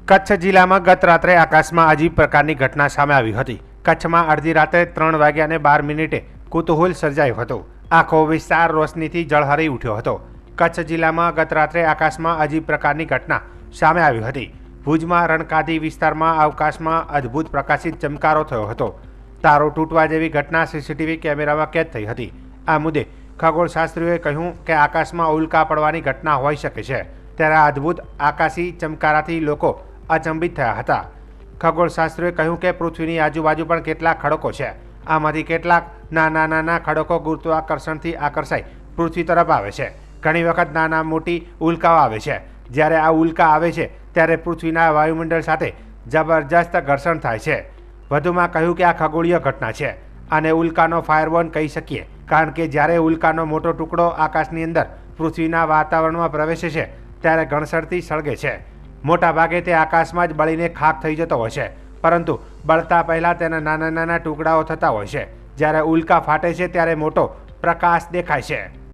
કચ્છ જિલ્લામાં ગત રાત્રે આકાશમાં અજીબ પ્રકારની ઘટના સામે આવી હતી। કચ્છમાં અડધી રાત્રે 3:12 કુતૂહલ સર્જાયું હતું। આખો વિસ્તાર રોશનીથી ઝળહળી ઉઠ્યો હતો। કચ્છ જિલ્લામાં ગત રાત્રે આકાશમાં અજીબ પ્રકારની ઘટના સામે આવી હતી। ભુજમાં રણકાધી વિસ્તારમાં આકાશમાં અદ્ભુત પ્રકાશિત ચમકારો થયો હતો। તારો તૂટવા જેવી ઘટના સીસીટીવી કેમેરામાં કેદ થઈ હતી। આ મુદ્દે ખગોળશાસ્ત્રીઓએ કહ્યું કે આકાશમાં ઉલ્કા પડવાની ઘટના હોઈ શકે છે। ત્યારે આ અદ્ભુત આકાશી ચમકારાથી લોકો અચંબિત થયા હતા। ખગોળશાસ્ત્રીઓએ કહ્યું કે પૃથ્વીની આજુબાજુ પણ કેટલાક ખડકો છે। આમાંથી કેટલાક નાના ખડકો ગુરુત્વાકર્ષણથી આકર્ષાઈ પૃથ્વી તરફ આવે છે। ઘણી વખત નાના મોટી ઉલ્કાઓ આવે છે। જ્યારે આ ઉલ્કા આવે છે ત્યારે પૃથ્વીના વાયુમંડળ સાથે જબરજસ્ત ઘર્ષણ થાય છે। વધુમાં કહ્યું કે આ ખગોળીય ઘટના છે। આને ઉલ્કાનો ફાયરબોન કહી શકીએ, કારણ કે જ્યારે ઉલ્કાનો મોટો ટુકડો આકાશની અંદર પૃથ્વીના વાતાવરણમાં પ્રવેશે છે ત્યારે ઘર્ષણથી સળગે છે। મોટા ભાગે તે આકાશમાં જ બળીને ખાખ થઈ જતો હોય છે, પરંતુ બળતા પહેલાં તેના નાના ટુકડાઓ થતા હોય છે। જ્યારે ઉલ્કા ફાટે છે ત્યારે મોટો પ્રકાશ દેખાય છે।